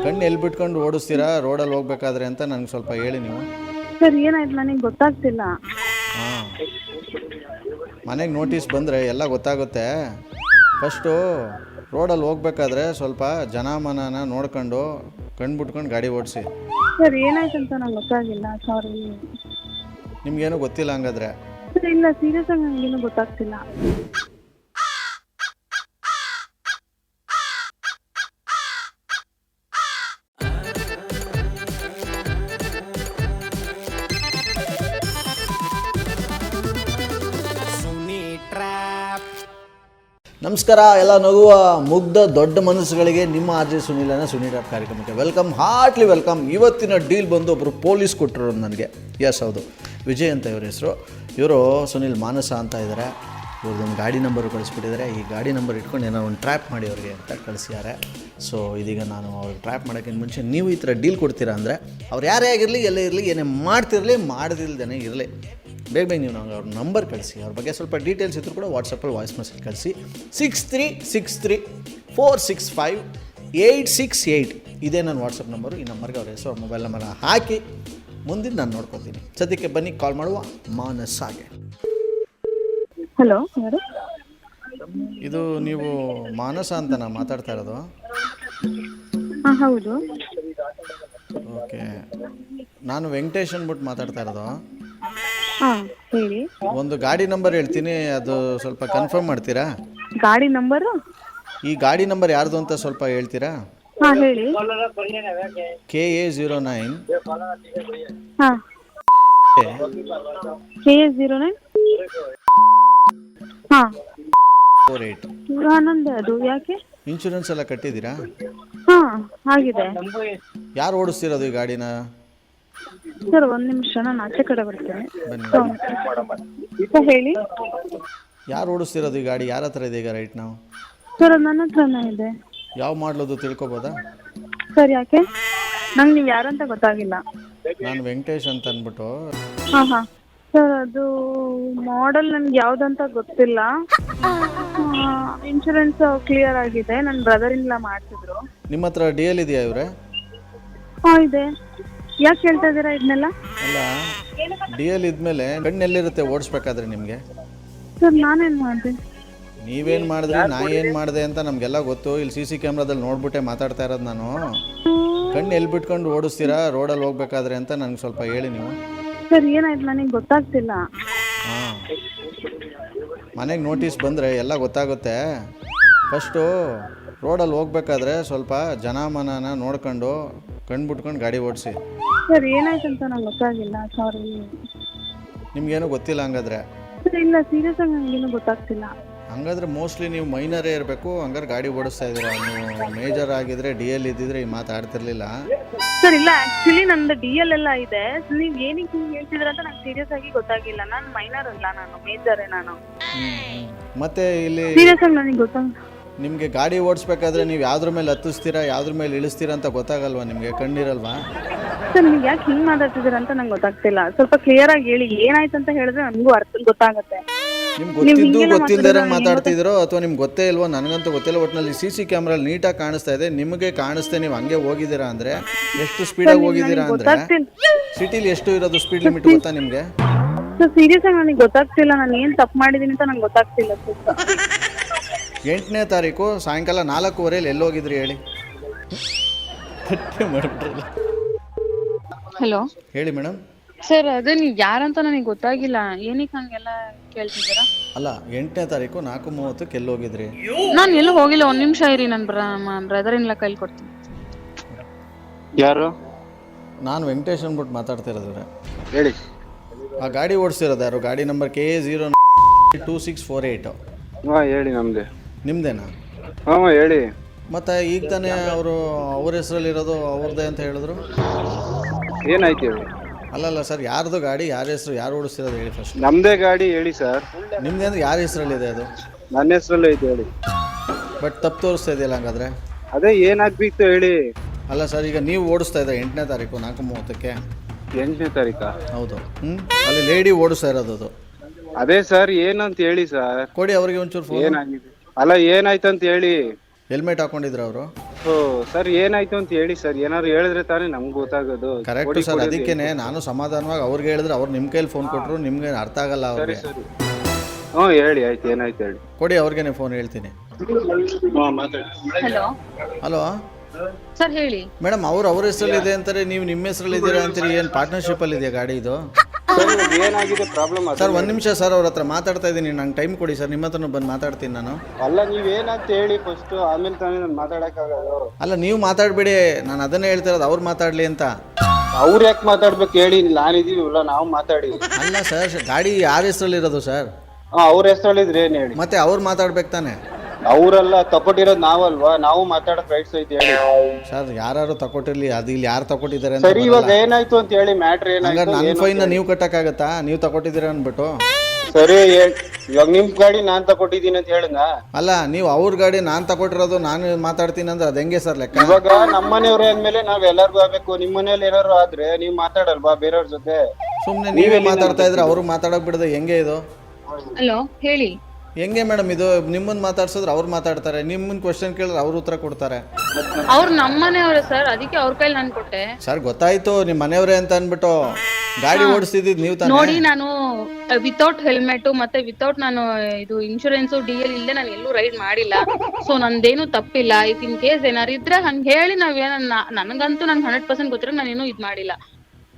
ಕಣ್ಣು ಎಲ್ಲಿ ಬಿಟ್ಕೊಂಡು ಓಡಿಸ್ತೀರಾ ರೋಡಲ್ಲಿ ಹೋಗ್ಬೇಕಾದ್ರೆ ಅಂತ ನನಗೆ ಸ್ವಲ್ಪ ಹೇಳಿ ನೀವು. ಸರ್ ಏನಾಯ್ತು ನನಗೆ ಗೊತ್ತಾಗ್ತಿಲ್ಲ. ಹಾಂ, ಮನೆಗೆ ನೋಟಿಸ್ ಬಂದರೆ ಎಲ್ಲ ಗೊತ್ತಾಗುತ್ತೆ. ಫಸ್ಟು ರೋಡಲ್ಲಿ ಹೋಗ್ಬೇಕಾದ್ರೆ ಸ್ವಲ್ಪ ಜನಮನನ ನೋಡ್ಕೊಂಡು ಕಣ್ಣು ಬಿಟ್ಕೊಂಡು ಗಾಡಿ ಓಡಿಸಿ. ಸರ್ ಏನಾಯ್ತು ಅಂತ ನಂಗೆ ಗೊತ್ತಾಗಿಲ್ಲ, ಸಾರಿ. ನಿಮ್ಗೇನು ಗೊತ್ತಿಲ್ಲ ಹಂಗಾದ್ರೆ? ಸರ್ ಇಲ್ಲ, ಸೀರಿಯಸ್ ಆಗಿ ನನಗೇನು ಗೊತ್ತಾಗ್ತಿಲ್ಲ. ನಮಸ್ಕಾರ ಎಲ್ಲ ನಗುವ ಮುಗ್ಧ ದೊಡ್ಡ ಮನಸ್ಸುಗಳಿಗೆ ನಿಮ್ಮ ಆರ್ಜೆ ಸುನಿಲನ ಸುನಿರಾಟ್ ಕಾರ್ಯಕ್ರಮಕ್ಕೆ ವೆಲ್ಕಮ್, ಹಾರ್ಟ್ಲಿ ವೆಲ್ಕಮ್. ಇವತ್ತಿನ ಡೀಲ್ ಬಂದು ಒಬ್ಬರು ಪೊಲೀಸ್ ಕೊಟ್ಟರು ನನಗೆ. ಎಸ್, ಹೌದು, ವಿಜಯ್ ಅಂತ ಇವ್ರ ಹೆಸರು. ಇವರು ಸುನಿಲ್ ಮಾನಸ ಅಂತ ಇದ್ದಾರೆ. ಇವ್ರದ್ದೊಂದು ಗಾಡಿ ನಂಬರ್ ಕಳಿಸ್ಬಿಟ್ಟಿದ್ದಾರೆ. ಈ ಗಾಡಿ ನಂಬರ್ ಇಟ್ಕೊಂಡು ಏನೋ ಒಂದು ಟ್ರ್ಯಾಪ್ ಮಾಡಿ ಅವ್ರಿಗೆ ಅಂತ ಕಳಿಸಿದ್ದಾರೆ. ಸೊ ಇದೀಗ ನಾನು ಅವ್ರಿಗೆ ಟ್ರ್ಯಾಪ್ ಮಾಡೋಕ್ಕಿಂತ ಮುಂಚೆ ನೀವು ಈ ಥರ ಡೀಲ್ ಕೊಡ್ತೀರಾ ಅಂದರೆ ಅವ್ರು ಯಾರೇ ಆಗಿರಲಿ, ಎಲ್ಲೇ ಇರಲಿ, ಏನೇ ಮಾಡ್ತಿರಲಿ, ಮಾಡದಿಲ್ದೇ ಇರಲಿ, ಬೇಗ ನೀವು ನಂಗೆ ಅವ್ರ ನಂಬರ್ ಕಳಿಸಿ. ಅವ್ರ ಬಗ್ಗೆ ಸ್ವಲ್ಪ ಡೀಟೇಲ್ಸ್ ಇದ್ದರೂ ಕೂಡ ವಾಟ್ಸಪ್ಪಲ್ಲಿ ವಾಯ್ಸ್ ಮೆಸೇಜ್ ಕಳಿಸಿ. 6363465868 ಇದೇ ನನ್ನ ವಾಟ್ಸಪ್ ನಂಬರು. ಈ ನಂಬರ್ಗೆ ಅವ್ರ ಹೆಸರು, ಅವ್ರ ಮೊಬೈಲ್ ನಂಬರ್ ಹಾಕಿ ಮುಂದಿನ ನಾನು ನೋಡ್ಕೊತೀನಿ. ಸದ್ಯಕ್ಕೆ ಬನ್ನಿ ಕಾಲ್ ಮಾಡುವ ಮಾನಸಾಗೆ. ಹಲೋ, ಯಾರು? ಇದು ನೀವು ಮಾನಸ ಅಂತ ನಾನು ಮಾತಾಡ್ತಾ ಇರೋದು? ಹಾಂ, ಹೌದು. ಓಕೆ, ನಾನು ವೆಂಕಟೇಶ್ ಅಂದ್ಬಿಟ್ಟು ಮಾತಾಡ್ತಾ ಇರೋದು. ಹಾಂ, ಹೇಳಿ. ಒಂದು ಗಾಡಿ ನಂಬರ್ ಹೇಳ್ತೀನಿ, ಅದು ಸ್ವಲ್ಪ ಕನ್ಫರ್ಮ್ ಮಾಡ್ತೀರಾ? ಗಾಡಿ ನಂಬರು? ಈ ಗಾಡಿ ನಂಬರ್ ಯಾರ್ದು ಅಂತ ಸ್ವಲ್ಪ ಹೇಳ್ತೀರಾ? ಹಾಂ, ಹೇಳಿ. KA09 ಹಾಂ, KA09 ಹಾಂ 48. ನಂದೆ ಅದು. ಯಾಕೆ? ಇನ್ಶೂರೆನ್ಸ್ ಎಲ್ಲ ಕಟ್ಟಿದ್ದೀರಾ? ಹಾಂ, ಆಗಿದೆ. ಯಾರು ಓಡಿಸ್ತಿರೋದು ಈ ಗಾಡಿನ? ಸರ್ ಒಂದು ನಿಮಿಷ, ನಾನು ಆಚೆ ಕಡೆ ಬರ್ತೇನೆ. ಬನ್ನಿ. ಸರ್ ಹೇಳಿ. ಯಾರು ಓಡಿಸ್ತಿರೋದು ಈ ಗಾಡಿ? ಯಾರ ಹತ್ರ ಇದೆ ಈಗ ರೈಟ್ ನಾವು? ಸರ್ ಅದು ನನ್ನ ಹತ್ರನೇ ಇದೆ. ಯಾವ ಮಾಡಲೋದು ತಿಳ್ಕೊಬೋದಾ? ಸರ್ ಯಾಕೆ? ನಂಗೆ ನೀವು ಯಾರಂತ ಗೊತ್ತಾಗಿಲ್ಲ. ನಾನು ವೆಂಕಟೇಶ್ ಅಂತ ಅಂದ್ಬಿಟ್ಟು. ಹಾಂ ಹಾಂ. ಸರ್ ಅದು ಮಾಡೆಲ್ ನನಗೆ ಯಾವುದಂತ ಗೊತ್ತಿಲ್ಲ. ಇನ್ಶೂರೆನ್ಸ್ ಕ್ಲಿಯರ್ ಆಗಿದೆ. ನನ್ನ ಬ್ರದರ್ ಇಲ್ಲ ಮಾಡ್ತಿದ್ರು. ನಿಮ್ಮ ಹತ್ರ DL ಇದೆಯಾ ಇವರೇ? ಹಾಂ, ಇದೆ. ಯಾಕೆ ಹೇಳ್ತಾ ಇದ್ದೀರಾ ಇದನ್ನೆಲ್ಲ? ಅಲ್ಲ, DL ಇದ್ಮೇಲೆ ಕಣ್ಣೆಲ್ಲಿರುತ್ತೆ ಓಡಿಸ್ಬೇಕಾದ್ರೆ ನಿಮಗೆ? ಸರ್ ನಾನೇನು ಮಾಡಿದೆ? ನೀವೇನು ಮಾಡಿದ್ರಿ, ನಾ ಏನು ಮಾಡಿದೆ ಅಂತ ನಮಗೆಲ್ಲ ಗೊತ್ತು. ಇಲ್ಲಿ CC ಕ್ಯಾಮ್ರಾದಲ್ಲಿ ನೋಡ್ಬಿಟ್ಟೆ ಮಾತಾಡ್ತಾ ಇರೋದು ನಾನು. ಕಣ್ಣು ಎಲ್ಲಿ ಬಿಟ್ಕೊಂಡು ಓಡಿಸ್ತೀರಾ ರೋಡಲ್ಲಿ ಹೋಗ್ಬೇಕಾದ್ರೆ ಅಂತ ನನಗೆ ಸ್ವಲ್ಪ ಹೇಳಿ ನೀವು. ಸರ್ ಏನಾಯ್ತು ನನಗೆ ಗೊತ್ತಾಗ್ತಿಲ್ಲ. ಹಾಂ, ಮನೆಗೆ ನೋಟಿಸ್ ಬಂದರೆ ಎಲ್ಲ ಗೊತ್ತಾಗುತ್ತೆ. ಫಸ್ಟು ರೋಡಲ್ಲಿ ಹೋಗ್ಬೇಕಾದ್ರೆ ಸ್ವಲ್ಪ ಜನಮನನ ನೋಡ್ಕೊಂಡು ಕಣ್ಣು ಬಿಟ್ಕೊಂಡು ಗಾಡಿ ಓಡಿಸಿ. ಸರ್ ಏನಾಯ್ತು ಅಂತ ನಂಗೆ ಗೊತ್ತಾಗಿಲ್ಲ, ಸಾರಿ. ನಿಮ್ಗೇನು ಗೊತ್ತಿಲ್ಲ ಹಂಗಾದ್ರೆ? ಸರ್ ಇಲ್ಲ, ಸೀರಿಯಸ್ ಆಗಿ ನನಗೇನು ಗೊತ್ತಾಗ್ತಿಲ್ಲ. ಹಂಗಾದ್ರೆ ಮೋಸ್ಟ್ಲಿ ನೀವು ಮೈನರೇ ಇರಬೇಕು. ಹಂಗಾರೆ ಗಾಡಿ ಓಡಿಸ್ತಾ ಇದ್ದೀರಾ. ನೀವು ಮೇಜರ್ ಆಗಿದ್ರೆ DL ಇದ್ದಿದ್ರೆ ಈ ಮಾತಾಡ್ತಿರ್ಲಿಲ್ಲ. ಸರ್ ಇಲ್ಲ, ಆ್ಯಕ್ಚುಲಿ ನಂದು DL ಎಲ್ಲ ಇದೆ. ನೀವು ಏನಕ್ಕೆ ಹಿಂಗೆ ಹೇಳ್ತಿದ್ರ ಅಂತ ನಂಗೆ ಸೀರಿಯಸ್ ಆಗಿ ಗೊತ್ತಾಗಿಲ್ಲ. ನಾನು ಮೈನರ್ ಅಲ್ಲ, ನಾನು ಮೇಜರೇ. ನಾನು ಮತ್ತೆ ಇಲ್ಲಿ ಸೀರಿಯಸ್ ಆಗಿ ನನಗೆ ಗೊತ್ತಾಗ. ನಿಮಗೆ ಗಾಡಿ ಓಡಿಸ್ಬೇಕಾದ್ರೆ ನೀವು ಯಾವ್ದ್ರ ಮೇಲೆ ಹತ್ತಿಸ್ತೀರಾ, ಯಾವ್ದ್ರ ಮೇಲೆ ಇಳಿಸ್ತೀರಾ ಅಂತ ಗೊತ್ತಾಗಲ್ವಾ? ನಿಮಗೆ ಕಣ್ಣಿರಲ್ವಾ? ಸರ್ ನೀವು ಯಾಕೆ ಹಿಂಗೆ ಮಾತಾಡ್ತಿದ್ದೀರ ಅಂತ ನಂಗೆ ಗೊತ್ತಾಗ್ತಿಲ್ಲ. ಸ್ವಲ್ಪ ಕ್ಲಿಯರ್ ಆಗಿ ಹೇಳಿ, ಏನಾಯ್ತು ಅಂತ ಹೇಳಿದ್ರೆ ನನಗೂ ಗೊತ್ತಾಗುತ್ತೆ. ನಿಮ್ಗೆ ಗೊತ್ತಿದ್ದು ಗೊತ್ತಿಲ್ಲದೆ ಮಾತಾಡ್ತಿದ್ದೀರೋ ಅಥವಾ ನಿಮ್ಗೆ ಗೊತ್ತೇ ಇಲ್ವೋ ನನಗಂತೂ ಗೊತ್ತಿಲ್ಲ. ಒಟ್ಟಿನಲ್ಲಿ CC ಕ್ಯಾಮ್ರಲ್ಲಿ ನೀಟಾಗಿ ಕಾಣಿಸ್ತಾ ಇದೆ. ನಿಮಗೆ ಕಾಣಿಸ್ತೆ ನೀವು ಹಂಗೆ ಹೋಗಿದ್ದೀರಾ ಅಂದರೆ, ಎಷ್ಟು ಸ್ಪೀಡಾಗಿ ಹೋಗಿದ್ದೀರಾ ಅಂದರೆ, ಸಿಟಿಲಿ ಎಷ್ಟು ಇರೋದು ಸ್ಪೀಡ್ ಲಿಮಿಟ್ ಗೊತ್ತಾ ನಿಮಗೆ? ಸರ್ ಸೀರಿಯಸ್ ಆಗಿ ನನಗೆ ಗೊತ್ತಾಗ್ತಿಲ್ಲ. ನಾನು ಏನು ತಪ್ಪು ಮಾಡಿದ್ದೀನಿ ಅಂತ ನಂಗೆ ಗೊತ್ತಾಗ್ತಿಲ್ಲ. 8ನೇ ತಾರೀಕು ಸಾಯಂಕಾಲ 4:15 ಎಲ್ಲಿ ಹೋಗಿದ್ರಿ ಹೇಳಿ? ಹಲೋ, ಹೇಳಿ ಮೇಡಮ್. ಸರ್ ಅದೇ ನೀವು ಯಾರಂತ ನನಗೆ ಗೊತ್ತಾಗಿಲ್ಲ. ಏನಕ್ಕೆ ಹಂಗೆಲ್ಲ ಕೇಳ್ತಿದ್ದೀರಾ? ಅಲ್ಲ, 8ನೇ ತಾರೀಕು 4:30ಕ್ಕೆ ಎಲ್ಲಿ ಹೋಗಿದ್ರಿ? ನಾನು ಎಲ್ಲೂ ಹೋಗಿಲ್ಲ. ಒಂದು ನಿಮಿಷ ಇರಿ, ನನ್ನ ಬ್ರದರ್ ಇಲ್ಲ ಕೈಲಿ ಕೊಡ್ತೀನಿ. ಯಾರು? ನಾನು ವೆಂಕಟೇಶ್ ಅಂದ್ಬಿಟ್ಟು ಮಾತಾಡ್ತಿರೋದ್ರೆ. ಹೇಳಿ. ಆ ಗಾಡಿ ಓಡಿಸ್ತಿರೋದು ಯಾರು? ಗಾಡಿ ನಂಬರ್ KA092648. ಹಾಂ ಹೇಳಿ, ನಮ್ಮದೇ. ನಿಮ್ಮದೇನಾ? ಹಾಂ ಹೇಳಿ. ಮತ್ತು ಈಗ ತಾನೇ ಅವರು ಅವ್ರ ಹೆಸರಲ್ಲಿರೋದು ಅವ್ರದ್ದೇ ಅಂತ ಹೇಳಿದ್ರು. ಏನಾಯ್ತು ಹೇಳಿ? ಅಲ್ಲಲ್ಲ ಸರ್, ಯಾರ್ದು ಗಾಡಿ, ಯಾರ ಹೆಸರು, ಯಾರು ಓಡಿಸ್ತಿರೋದು ಹೇಳಿ ಫಸ್ಟ್. ನಮ್ಮದೇ ಗಾಡಿ ಹೇಳಿ ಸರ್. ನಿಮ್ಮದೇ ಅಂದ್ರೆ ಯಾರ ಹೆಸರಲ್ಲಿದೆ ಅದು? ನನ್ನ ಹೆಸರಲ್ಲೇ ಐತೆ ಹೇಳಿ. ಬಟ್ ತಪ್ಪು ತೋರಿಸ್ತಾ ಇದೆಯಲ್ಲ ಹಂಗಾದ್ರೆ? ಅದೇ ಏನಾಗ್ಬಿತ್ತು ಹೇಳಿ. ಅಲ್ಲ ಸರ್, ಈಗ ನೀವು ಓಡಿಸ್ತಾ ಇದ್ದರೆ 8ನೇ ತಾರೀಕು 4:30ಕ್ಕೆ. 8ನೇ ತಾರೀಕಾ? ಹೌದು. ಅಲ್ಲಿ ಲೇಡಿ ಓಡಿಸ್ತಾ ಇರೋದು ಅದು. ಅದೇ ಸರ್, ಏನಂತ ಹೇಳಿ ಸರ್. ಕೊಡಿ ಅವ್ರಿಗೆ ಒಂಚೂರು ಫೋನ್. ಏನಾಗಿದೆ? ಅಲ್ಲ ಏನಾಯ್ತಂತ ಹೇಳಿ. ಹೆಲ್ಮೆಟ್ ಹಾಕೊಂಡಿದ್ರು ಅವರು? ಓ ಸರ್ ಏನಾಯ್ತು ಅಂತ ಹೇಳಿ ಸರ್, ಏನಾದ್ರು ಹೇಳಿದ್ರೆ ತಾನೇ ನಮ್ಗೆ ಗೊತ್ತಾಗೋದು. ಕರೆಕ್ಟ್ ಕೊಡಿ, ಸರ್, ಕೊಡಿ ಅಂತ ಅದಕ್ಕೇನೆ ಹೇಳ್ತಾರೆ. ನಾನು ಸಮಾಧಾನವಾಗಿ ಅವ್ರಿಗೆ ಹೇಳಿದ್ರೆ ಅವ್ರು ನಿಮ್ಮ ಕೈಲಿ ಫೋನ್ ಕೊಟ್ಟರು, ನಿಮ್ಗೆ ಅರ್ಥ ಆಗಲ್ಲ ಸರಿ ಅವ್ರಿಗೆ. ಸರಿ ಹ್ಞೂ ಹೇಳಿ, ಆಯ್ತು ಏನಾಯ್ತು ಹೇಳಿ. ಕೊಡಿ ಅವ್ರಿಗೇನೆ ಫೋನ್ ಹೇಳ್ತೀನಿ. ಮಾತಾಡಿ. ಹಲೋ ಹಲೋ ಸರ್ ಹೇಳಿ. ಮೇಡಮ್, ಅವ್ರ ಹೆಸರಲ್ಲಿ ಇದೆ ಅಂತಾರೆ, ನೀವು ನಿಮ್ಮ ಹೆಸರಲ್ಲಿ ಇದ್ದೀರಾ ಅಂತೀರಿ. ಏನು ಪಾರ್ಟ್ನರ್ಶಿಪ್ಪಲ್ಲಿ ಇದೆಯಾ ಗಾಡಿ ಇದು? ಸರ್ ಇವಾಗ ಏನಾಗಿದೆ ಪ್ರಾಬ್ಲಮ್? ಸರ್ ಒಂದು ನಿಮಿಷ ಸರ್, ಅವ್ರ ಹತ್ರ ಮಾತಾಡ್ತಾ ಇದ್ದೀನಿ, ನಂಗೆ ಟೈಮ್ ಕೊಡಿ ಸರ್, ನಿಮ್ಮ ಹತ್ರನೂ ಬಂದು ಮಾತಾಡ್ತೀನಿ ನಾನು. ಅಲ್ಲ ನೀವೇನಂತ ಹೇಳಿ ಫಸ್ಟ್, ಆಮೇಲೆ ತಾನೇ ನಾನು ಮಾತಾಡಕ್ಕಾಗಲ್ಲ. ಅಲ್ಲ ನೀವು ಮಾತಾಡಬೇಡಿ, ನಾನು ಅದನ್ನೇ ಹೇಳ್ತಿರೋದು, ಅವ್ರು ಮಾತಾಡಲಿ ಅಂತ. ಅವ್ರು ಯಾಕೆ ಮಾತಾಡ್ಬೇಕು ಹೇಳಿ, ನಾನಿದೀವಿ ಇಲ್ಲ ನಾವು ಮಾತಾಡಿ. ಅಲ್ಲ ಸರ್, ಗಾಡಿ ಯಾರ ಹೆಸರಲ್ಲಿ ಇರೋದು ಸರ್? ಅವ್ರ ಹೆಸರಲ್ಲಿದ್ರೆ ಏನ್ ಹೇಳಿ. ಮತ್ತೆ ಅವ್ರು ಮಾತಾಡ್ಬೇಕು ತಾನೆ. ಅವರೆಲ್ಲ ತಕೊಟ್ಟಿರೋದು ನಾವಲ್ವಾ, ನಾವು ಮಾತಾಡಕ್ ರೈಟ್ಸ್ ಐತಿ ಹೇಳಿ. ಸರ್ ಯಾರು ತಗೊಟ್ಟಿರ್ಲಿ, ಅದು ಇಲ್ಲಿ ಯಾರು ತಗೊಟ್ಟಿದ್ದಾರೆ ಅಂತ ಸರಿ ಇವಾಗ ಏನಾಯ್ತು ಅಂತ ಹೇಳಿ, ಮ್ಯಾಟ್ರ್ ಹಂಗಾರೆ ಏನಾಯ್ತು? ನನ್ನ ಫೈನ್ನ ನೀವು ಕಟ್ಟಕ್ಕಾಗತ್ತಾ? ನೀವು ತಗೊಟ್ಟಿದ್ದೀರ ಅಂದ್ಬಿಟ್ಟು. ಸರಿ ಇವಾಗ ನಿಮ್ ಗಾಡಿ ನಾನ್ ತಕೊಟ್ಟಿದ್ದೀನಿ ಅಂತ ಹೇಳಿದ್ನಾ? ಅಲ್ಲ, ನೀವು ಅವ್ರ ಗಾಡಿ ನಾನು ತಗೊಟ್ಟಿರೋದು ನಾನು ಮಾತಾಡ್ತೀನಿ ಅಂದ್ರೆ ಅದು ಹೆಂಗೆ ಸರ್ ಲೆಕ್ಕ? ಇವಾಗ ನಮ್ಮನೆಯವ್ರೆ ಅಂದ್ಮೇಲೆ ನಾವ್ ಎಲ್ಲಾರ್ಗು ಆಗ್ಬೇಕು. ನಿಮ್ ಮನೇಲಿ ಏನಾರು ಆದ್ರೆ ನೀವ್ ಮಾತಾಡಲ್ವಾ ಬೇರೆಯವ್ರ ಜೊತೆ? ಸುಮ್ಮನೆ ನೀವೇ ಮಾತಾಡ್ತಾ ಇದ್ರೆ ಅವ್ರಿಗೆ ಮಾತಾಡಕ್ ಬಿಡದೆ ಹೆಂಗೆ ಇದು? ಹಲೋ ಹೇಳಿ. ಹೆಂಗೆ ಮೇಡಮ್ ಇದು? ನಿಮ್ಮನ್ನ ಮಾತಾಡ್ಸಿದ್ರೆ ಅವ್ರು ಮಾತಾಡ್ತಾರೆ, ನಿಮ್ಮನ್ನ ಕ್ವಶನ್ ಕೇಳಿದ್ರೆ ಅವ್ರು ಉತ್ತರ ಕೊಡ್ತಾರೆ. ಅವ್ರು ನಮ್ಮನೆಯವ್ರೆ ಸರ್, ಅದಕ್ಕೆ ಅವ್ರ ಕೈಲಿ ನಾನು ಕೊಟ್ಟೆ. ಸರ್ ಗೊತ್ತಾಯ್ತು, ನಿಮ್ಮ ಮನೆಯವರೇ ಅಂತ ಅಂದ್ಬಿಟ್ಟು ಗಾಡಿ ಓಡಿಸ್ತಿದ್ದು ನೀವು ತಾನೇ? ನೋಡಿ, ನಾನು ವಿತೌಟ್ ಹೆಲ್ಮೆಟ್ ಮತ್ತೆ ವಿತೌಟ್ ನಾನು ಇದು ಇನ್ಶೂರೆನ್ಸ್ DL ಇಲ್ಲದೆ ನಾನು ಎಲ್ಲೂ ರೈಡ್ ಮಾಡಿಲ್ಲ. ಸೊ ನಂದೇನು ತಪ್ಪಿಲ್ಲ. ಇಫ್ ಇನ್ ಕೇಸ್ ಏನಾರು ಇದ್ರೆ ಹಂಗೆ ಹೇಳಿ, ನನಗಂತೂ ನಂಗೆ 100% ಗೊತ್ತಿರೋ ನಾನೇನು ಇದು ಮಾಡಿಲ್ಲ.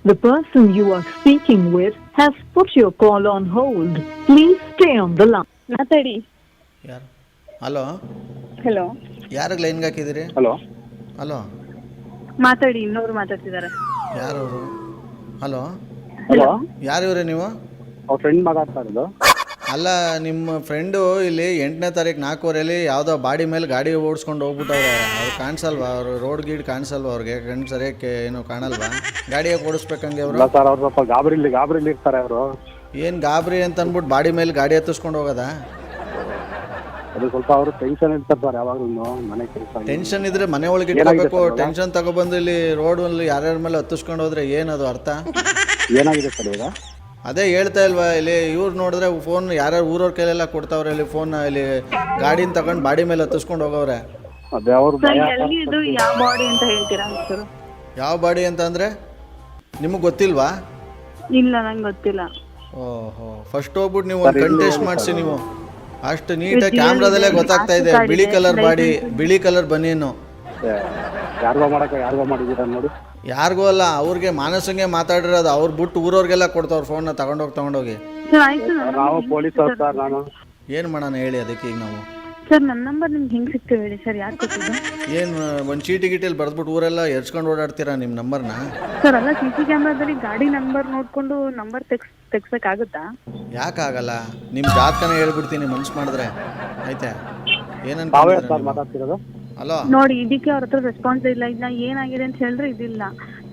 The person you are speaking with has put your call on hold. Please stay on the line. ಮಾತಾಡಿ. ಯಾರು? ಹಲೋ, ಹಲೋ ಯಾರಿಗೆ ಲೈನ್ಗೆ ಹಾಕಿದ್ದೀರಿ? ಹಲೋ ಹಲೋ, ಮಾತಾಡಿ, ಇನ್ನೊಬ್ರು ಮಾತಾಡ್ತಿದ್ದಾರೆ. ಯಾರವರು? ಹಲೋ, ಹಲೋ ಯಾರು ಇವ್ರೆ ನೀವು? ಅವ್ರ ಫ್ರೆಂಡ್ ಮಾತಾಡ್ತಾ ಇರೋದು. ಅಲ್ಲ, ನಿಮ್ಮ ಫ್ರೆಂಡು ಇಲ್ಲಿ 8ನೇ ತಾರೀಕು 4:15 ಯಾವುದೋ ಬಾಡಿ ಮೇಲೆ ಗಾಡಿ ಓಡಿಸ್ಕೊಂಡು ಹೋಗ್ಬಿಟ್ಟವ್ರೆ. ಅವ್ರು ಕಾಣಿಸಲ್ವಾ? ಅವರು ರೋಡ್ ಗೀಡ್ ಕಾಣಿಸಲ್ವಾ ಅವ್ರಿಗೆ? ಕಣ್ಣು ಸರಿಯಕ್ಕೆ ಏನು ಕಾಣಲ್ವಾ? ಗಾಡಿಯಾಗ ಓಡಿಸ್ಬೇಕಂಗೆ ಅವರು? ಸರ್ ಅವ್ರು ಸ್ವಲ್ಪ ಗಾಬರಿಲಿ ಇರ್ತಾರೆ ಅವರು. ಏನು ಗಾಬರಿ ಅಂತ ಅಂದ್ಬಿಟ್ಟು ಬಾಡಿ ಮೇಲೆ ಗಾಡಿ ಹತ್ತಿಸ್ಕೊಂಡು ಹೋಗೋದಾ? ಅದು ಸ್ವಲ್ಪ ಅವರು ಟೆನ್ಷನ್ ಇರ್ತಾರೆ ಸರ್ ಯಾವಾಗಲೂ ಮನೆ ಕೆಲಸ. ಟೆನ್ಷನ್ ಇದ್ರೆ ಮನೆ ಒಳಗೆ ಇಟ್ಕೋಬೇಕು. ಟೆನ್ಷನ್ ತಗೊಬಂದು ಇಲ್ಲಿ ರೋಡಲ್ಲಿ ಯಾರ್ಯಾರ ಮೇಲೆ ಹತ್ತಿಸ್ಕೊಂಡು ಹೋದ್ರೆ ಏನದು ಅರ್ಥ? ಏನಾಗಿದೆ ಸರ್ ಈಗ? ಅದೇ ಹೇಳ್ತಾ ಇಲ್ವಾ, ಇಲ್ಲಿ ಇವ್ರು ನೋಡಿದ್ರೆ ಫೋನ್ ಯಾರ್ಯಾರು ಊರವ್ರ ಕೈಲೆಲ್ಲ ಕೊಡ್ತಾವ್ರೆ, ಇಲ್ಲಿ ಫೋನ್ ಇಲ್ಲಿ ಗಾಡಿನ ತಗೊಂಡು ಬಾಡಿ ಮೇಲೆ ಹತ್ತಿಸ್ಕೊಂಡು ಹೋಗವ್ರೆ. ಅದೇ ಅವರು ಇದು ಯಾವ ಬಾಡಿ ಅಂತ ಹೇಳ್ತೀರಾ ಸರ್? ಯಾವ ಬಾಡಿ ಅಂತ ಅಂದರೆ ನಿಮಗೆ ಗೊತ್ತಿಲ್ವಾ? ಇಲ್ಲ, ನಂಗೆ ಗೊತ್ತಿಲ್ಲ. ಓಹೋ, ಫಸ್ಟ್ ಹೋಗ್ಬಿಟ್ಟು ನೀವು ಒಂದು ಕಣ್ ಟೆಸ್ಟ್ ಮಾಡಿಸಿ. ನೀವು ಅಷ್ಟು ನೀಟಾಗಿ ಕ್ಯಾಮ್ರಾದಲ್ಲೇ ಗೊತ್ತಾಗ್ತಾ ಇದೆ. ಬಿಳಿ ಕಲರ್ ಬಾಡಿ, ಬಿಳಿ ಕಲರ್ ಬನಿಯನು. ಯಾರಿಗೋ ಮಾಡಿದ್ದೀರಾ ನೋಡಿ? ಯಾರಿಗೂ ಅಲ್ಲ, ಅವ್ರಿಗೆ ಮಾನಸಂಗೆ ಮಾತಾಡಿರೋದು. ಅವ್ರು ಬಿಟ್ಟು ಊರವ್ರಿಗೆಲ್ಲ ಕೊಡ್ತಾವ್ರ ಫೋನ್ನ ತಗೊಂಡೋಗಿ. ಸರ್ ಆಯ್ತು, ನಾವು ಪೊಲೀಸ್ ಅವ್ರು ಸರ್. ನಾನು ಏನು ಮಾಡೋಣ ಹೇಳಿ ಅದಕ್ಕೆ? ಈಗ ನಾವು ಸರ್ ನನ್ನ ನಂಬರ್ ನಿಮ್ಗೆ ಹೆಂಗೆ ಸಿಗ್ತೇವೆ ಹೇಳಿ ಸರ್? ಯಾರು ಕೊಟ್ಟಿದ್ದು? ಏನು ಒಂದು ಚೀಟಿ ಗೀಟಿಯಲ್ಲಿ ಬರೆದ್ಬಿಟ್ಟು ಊರೆಲ್ಲ ಎರ್ಚ್ಕೊಂಡು ಓಡಾಡ್ತೀರಾ ನಿಮ್ಮ ನಂಬರ್ನ? ಸರ್ ಅಲ್ಲ, CC ಕ್ಯಾಮ್ರಾದಲ್ಲಿ ಗಾಡಿ ನಂಬರ್ ನೋಡ್ಕೊಂಡು ನಂಬರ್ ತೆಗ್ಸಕ್ಕಾಗುತ್ತಾ? ಯಾಕಾಗಲ್ಲ? ನಿಮ್ಮ ಜಾತಕನೇ ಹೇಳ್ಬಿಡ್ತೀನಿ ಮನ್ಸು ಮಾಡಿದ್ರೆ. ಆಯ್ತಾ? ಏನಂತ ಮಾತಾಡ್ತಿರೋದು? ಹಲೋ ನೋಡಿ, ಇದಕ್ಕೆ ಅವ್ರ ಹತ್ರ ರೆಸ್ಪಾನ್ಸ್ ಇಲ್ಲ. ಈಗ ಏನಾಗಿದೆ ಅಂತ ಹೇಳಿದ್ರೆ ಇದಿಲ್ಲ.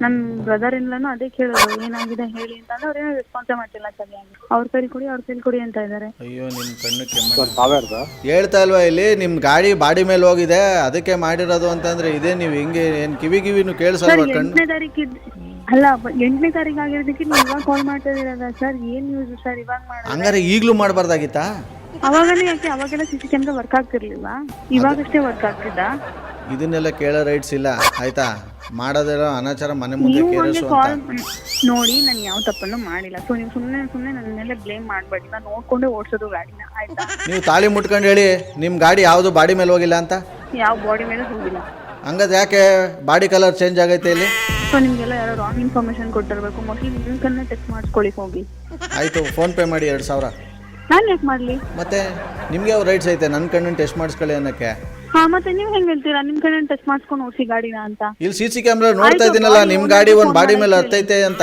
ನನ್ನ ಬ್ರದರ್ ಇನ್ಲಾನು ಅದೇ ಕೇಳೋದು, ಏನಾಗಿದೆ ಹೇಳಿ ಅಂತ ಅಂದ್ರೆ ಅವ್ರೇನೋ ರೆಸ್ಪಾನ್ಸೇ ಮಾಡ್ತಿಲ್ಲ ಸರಿಯಾಗಿ. ಅವ್ರ ಕೈಲಿ ಕೊಡಿ ಅಂತ ಇದ್ದಾರೆ. ಅಯ್ಯೋ, ನಿಮ್ಮ ಕಣ್ಣು ಕೆಮ್ಮ ಹೇಳ್ತಾ ಇಲ್ವಾ? ಇಲ್ಲಿ ನಿಮ್ಮ ಗಾಡಿ ಬಾಡಿ ಮೇಲೆ ಹೋಗಿದೆ, ಅದಕ್ಕೆ ಮಾಡಿರೋದು ಅಂತಂದ್ರೆ ಇದೇ. ನೀವು ಹಿಂಗೆ ಏನು ಕಿವಿನು ಕೇಳಿಸಲ್ವಾ? ಕಣ್ಣು 8ನೇ ತಾರೀಕು ಅಲ್ಲ, 8ನೇ ತಾರೀಕು ಆಗಿರೋದಕ್ಕೆ ನೀವು ಇವಾಗ ಕಾಲ್ ಮಾಡ್ತಾ ಇದ್ದೀರಲ್ಲ ಸರ್? ಏನ್ ನ್ಯೂಸ್ ಸರ್ ಇವಾಗ ಮಾಡೋದು? ಹಂಗಾರೆ ಈಗಲೂ ಮಾಡಬಾರ್ದಾಗಿತ್ತಾ? ಅವಾಗನೇ ಯಾಕೆ? ಅವಾಗೆಲ್ಲ CC ಕ್ಯಾಮ್ರಾ ವರ್ಕ್ ಆಗ್ತಿರ್ಲಿಲ್ವಾ? ಇವಾಗಷ್ಟೇ ವರ್ಕ್ ಆಗ್ತಿದ್ದ? ಇದನ್ನೆಲ್ಲ ಕೇಳೋ ರೈಟ್ಸ್ ಇಲ್ಲ ಆಯ್ತಾ? ಮಾಡೋದಿರೋ ಅನಾಚಾರ ಮನೆ ಮುಂದೆ ನೀವು ಹಂಗೆ ಕೇಳಿಸು ಕಾಲ್ ಅಂತ. ನೋಡಿ, ನಾನು ಯಾವ ತಪ್ಪನ್ನು ಮಾಡಿಲ್ಲ. ಸೊ ನೀವು ಸುಮ್ಮನೆ ನನ್ನ ಮೇಲೆ ಬ್ಲೇಮ್ ಮಾಡಬೇಡಿ. ನಾನು ನೋಡ್ಕೊಂಡೇ ಓಡಿಸೋದು ಗಾಡಿನ, ಆಯ್ತಾ? ನೀವು ತಾಳಿ ಮುಟ್ಕೊಂಡು ಹೇಳಿ ನಿಮ್ಮ ಗಾಡಿ ಯಾವುದು ಬಾಡಿ ಮೇಲೆ ಹೋಗಿಲ್ಲ ಅಂತ. ಯಾವ ಬಾಡಿ ಮೇಲೆ ಹೋಗಿಲ್ಲ. ಹಂಗದ್ ಯಾಕೆ ಬಾಡಿ ಕಲರ್ ಚೇಂಜ್ ಆಗೈತೆ ಇಲ್ಲಿ? ಸೊ ನಿಮ್ಗೆಲ್ಲ ಯಾರೋ ರಾಂಗ್ ಇನ್ಫಾರ್ಮೇಶನ್ ಕೊಟ್ಟಿರ್ಬೇಕು. ಮೋಸ್ಟ್ಲಿ ನಿಮ್ಗೆ ಟೆಸ್ಟ್ ಮಾಡಿಸ್ಕೊಳ್ಳಿ ಹೋಗಿ. ಆಯಿತು, ಫೋನ್ಪೇ ಮಾಡಿ 2,000. ನಾನು ಯಾಕೆ ಮಾಡಲಿ? ಮತ್ತೆ ನಿಮಗೆ ಯಾವ ರೈಟ್ಸ್ ಐತೆ ನನ್ನ ಕಣ್ಣನ್ನು ಟೆಸ್ಟ್ ಮಾಡಿಸ್ಕೊಳ್ಳಿ ಅನ್ನೋಕ್ಕೆ? ಹಾ, ಮತ್ತೆ ನೀವು ಹೆಂಗೆ ಹೇಳ್ತೀರಾ ನಿಮ್ಮ ಕಡೆ ಟೆಸ್ಟ್ ಮಾಡಿಸ್ಕೊಂಡು ಓಡಿಸಿ ಗಾಡಿನ ಅಂತ? ಇಲ್ಲಿ CC ಕ್ಯಾಮ್ರಾ ನೋಡ್ತಾ ಇದ್ದೀನಲ್ಲ, ನಿಮ್ಮ ಗಾಡಿ ಒಂದು ಬಾಡಿ ಮೇಲೆ ಹತ್ತೈತೆ ಅಂತ.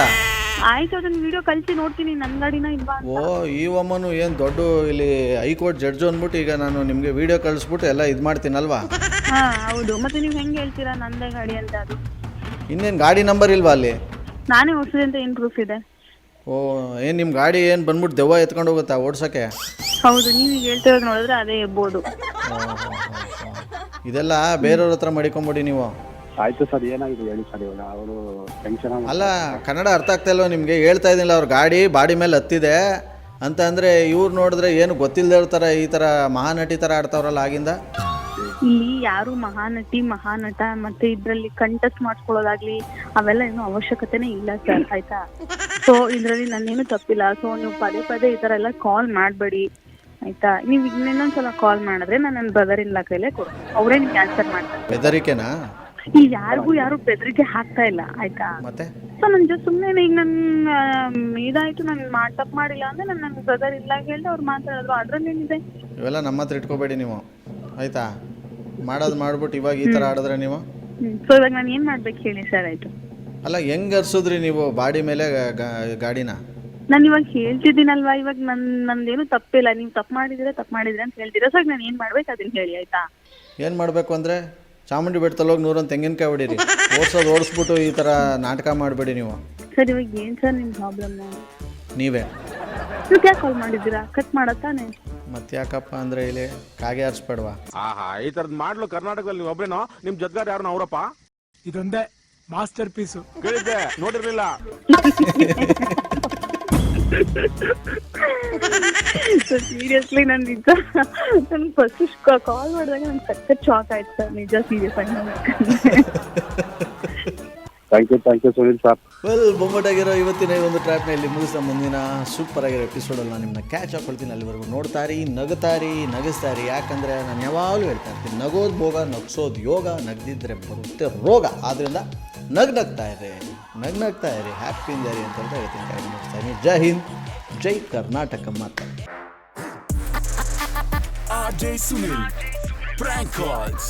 ಆಯ್ತು, ಅದನ್ನ ವಿಡಿಯೋ ಕಳಿಸಿ ನೋಡ್ತೀನಿ, ನನ್ನ ಗಾಡಿನ ಇಲ್ವಾ ಅಂತ. ಓ, ಈ ಅಮ್ಮನು ಏನು ದೊಡ್ಡ ಇಲ್ಲಿ ಹೈಕೋರ್ಟ್ ಜಡ್ಜು ಅಂದ್ಬಿಟ್ಟು ಈಗ ನಾನು ನಿಮಗೆ ವಿಡಿಯೋ ಕಳಿಸ್ಬಿಟ್ಟು ಎಲ್ಲ ಇದು ಮಾಡ್ತೀನಲ್ವಾ? ಹಾ ಹೌದು, ಮತ್ತೆ ನೀವು ಹೆಂಗೆ ಹೇಳ್ತೀರಾ ನಂದೇ ಗಾಡಿ ಅಂತ? ಅದು ಇನ್ನೇನು ಗಾಡಿ ನಂಬರ್ ಇಲ್ವಾ ಅಲ್ಲಿ? ನಾನೇ ಓಡಿಸಿದೆ ಅಂತ ಏನು ಪ್ರೂಫ್ ಇದೆ? ಓ, ಏನು ನಿಮ್ಮ ಗಾಡಿ ಏನು ಬಂದ್ಬಿಟ್ಟು ದೆವ್ವ ಎತ್ಕೊಂಡು ಹೋಗುತ್ತಾ ಓಡ್ಸೋಕ್ಕೆ? ಹೌದು, ನೀವು ಈಗ ಹೇಳ್ತಿರೋದು ನೋಡಿದ್ರೆ ಅದೇ ಇರ್ಬೋದು. ಇದೆಲ್ಲ ಬೇರೆಯವ್ರ ಹತ್ರ ಮಾಡಿಕೊಂಬಿಡಿ ನೀವು. ಆಯ್ತು ಸರ್, ಏನಾಗಿದೆ ಹೇಳಿ ಸರ್? ಇವಾಗ ಅವರು ಟೆನ್ಷನ್ ಅಲ್ಲ, ಕನ್ನಡ ಅರ್ಥ ಆಗ್ತಾ ಇಲ್ವ ನಿಮಗೆ? ಹೇಳ್ತಾ ಇದ್ದಿಲ್ಲ ಅವ್ರ ಗಾಡಿ ಬಾಡಿ ಮೇಲೆ ಹತ್ತಿದೆ ಅಂತ ಅಂದರೆ ಇವ್ರು ನೋಡಿದ್ರೆ ಏನು ಗೊತ್ತಿಲ್ಲದೆ ಇರ್ತಾರೆ, ಈ ಥರ ಮಹಾನಟಿ ಥರ ಆಡ್ತಾವ್ರಲ್ಲ ಆಗಿಂದ. ಇಲ್ಲಿ ಯಾರು ಮಹಾನಟಿ ಮಹಾನಟ ಮತ್ತೆ ಇದ್ರಲ್ಲಿ ಕಂಟೆಸ್ಟ್ ಮಾಡ್ಕೊಳ್ಳೋದಾಗ್ಲಿ ಅವೆಲ್ಲ ಏನು ಅವಶ್ಯಕತೆನೇ ಇಲ್ಲ ಸರ್, ಆಯ್ತಾ. ಸೊ ಇದ್ರಲ್ಲಿ ನನ್ನೇನು ತಪ್ಪಿಲ್ಲ. ಸೊ ನೀವು ಪದೇ ಪದೇ ಈ ತರ ಎಲ್ಲ ಕಾಲ್ ಮಾಡ್ಬೇಡಿ, ಆಯ್ತಾ. ನೀವು ಇನ್ನೊಂದ್ಸಲ ಕಾಲ್ ಮಾಡಿದ್ರೆ ನಾನು ನನ್ನ ಬ್ರದರ್ ಇಲ್ಲ ಕೈಲೇ ಕೊಡು, ಅವರೇ ನಿಮ್ಗೆ ಆನ್ಸರ್ ಮಾಡ್ತಾರೆ. ಬೆದರಿಕೆನಾ? ಈಗ ಯಾರು ಬೆದರಿಕೆ ಹಾಕ್ತಾ ಇಲ್ಲ, ಆಯ್ತಾ. ಮತ್ತೆ ಸೊ ನನ್ ಸುಮ್ಮನೆ ಈಗ ನನ್ನ ಇದಾಯ್ತು, ನಾನು ತಪ್ಪು ಮಾಡಿಲ್ಲ ಅಂದ್ರೆ ನನ್ನ ಬ್ರದರ್ ಇಲ್ಲ ಹೇಳ್ದೆ ಅವ್ರು ಮಾತಾಡಿದ್ರು, ಅದ್ರಲ್ಲಿ ಏನಿದೆ. ಇವೆಲ್ಲ ನಮ್ಮ ಹತ್ರ ಇಟ್ಕೋಬೇಡಿ ನೀವು, ಆಯ್ತಾ. ಮಾಡೋದು ಮಾಡ್ಬಿಟ್ಟು ಇವಾಗ ಈ ಥರ ಆಡಿದ್ರೆ ನೀವು. ಸೊ ಇವಾಗ ನಾನು ಏನ್ ಮಾಡ್ಬೇಕು ಹೇಳಿ ಸರ್? ಆಯ್ತು. ಅಲ್ಲ ಹೆಂಗ್ ಹರ್ಸಿದ್ರಿ ನೀವು ಬಾಡಿ ಮೇಲೆ ಗಾಡಿನ? ನಾನು ಇವಾಗ ಹೇಳ್ತಿದ್ದೀನಲ್ವಾ, ಇವಾಗ ನಂದೇನು ತಪ್ಪಿಲ್ಲ. ನೀವು ತಪ್ಪು ಮಾಡಿದ್ರೆ ಅಂತ ಹೇಳ್ತೀರಾ. ಸೊ ನಾನು ಏನ್ ಮಾಡ್ಬೇಕು ಅದನ್ನ ಹೇಳಿ, ಆಯ್ತಾ. ಏನು ಮಾಡಬೇಕು ಅಂದರೆ ಚಾಮುಂಡಿ ಬೆಟ್ಟದಲ್ಲಿ ಹೋಗಿ 100 ತೆಂಗಿನಕಾಯಿ ಹೊಡೀರಿ. ಓಡಿಸ್ಬಿಟ್ಟು ಈ ಥರ ನಾಟಕ ಮಾಡಬೇಡಿ ನೀವು. ಸರ್ ಇವಾಗ ಏನ್ ಸರ್ ನಿಮ್ಮ ಪ್ರಾಬ್ಲಮ್? ನೀವೇ ಯಾಕೆ ಕಾಲ್ ಮಾಡಿದ್ದೀರಾ? ಕಟ್ ಮಾಡತ್ತಾನೆ. ಮತ್ತೆ ಯಾಕಪ್ಪ ಅಂದರೆ ಇಲ್ಲಿ ಕಾಗೆ ಹರಿಸ್ಬೇಡವಾ? ಆಹಾ, ಈ ತರದ್ ಮಾಡ್ಲು ಕರ್ನಾಟಕದಲ್ಲಿ ನೀವು ಒಬ್ರೇನೋ? ನಿಮ್ ಜೊತೆಗಾರ ಯಾರು ಅವರಪ್ಪ? ಇದೊಂದೇ ಮಾಸ್ಟರ್ ಪೀಸು. ಕೇಳಿದ್ದೆ, ನೋಡಿರ್ಲಿಲ್ಲ. ಸೀರಿಯಸ್ಲಿ ನಾನು ನಿಜ ನನ್ಗೆ ಫಸ್ಟ್ ಕಾಲ್ ಮಾಡಿದಾಗ ನಂಗೆ ಸಖತ್ ಶಾಕ್ ಆಯ್ತು ಸರ್, ನಿಜ ಸೀರಿಯಸ್ ಆಗಿ. Thank you Sunil sir. Well, ಬೊಮ್ಮಟಾಗಿರೋ ಇವತ್ತಿನ ಈ ಒಂದು ಟ್ರ್ಯಾಪ್ನ ಇಲ್ಲಿ ಮುಗಿಸ್ತಾ ಮುಂದಿನ ಸೂಪರ್ ಆಗಿರೋ ಎಪಿಸೋಡಲ್ಲಿ ನಾನು ನಿಮ್ಮನ್ನ ಕ್ಯಾಚ್ ಹಾಕೊಳ್ತೀನಿ. ಅಲ್ಲಿವರೆಗೂ ನೋಡ್ತಾರಿ, ನಗಿಸ್ತಾರಿ. ಯಾಕಂದರೆ ನಾನು ಯಾವಾಗಲೂ ಹೇಳ್ತಾ ಇರ್ತೀನಿ, ನಗೋದು ಭೋಗ, ನಗ್ಸೋದು ಯೋಗ, ನಗ್ದಿದ್ರೆ ಬರುತ್ತೆ ರೋಗ. ಆದ್ದರಿಂದ ನಗ್ನಗ್ತಾ ಇರಿ, ಹ್ಯಾಪಿಯಿಂದ ಇರಿ ಅಂತ ಹೇಳ್ತೀನಿ. ಜೈ ಹಿಂದ್, ಜೈ ಕರ್ನಾಟಕ ಮಾತ್ರ. RJ Sunil, Prank Calls.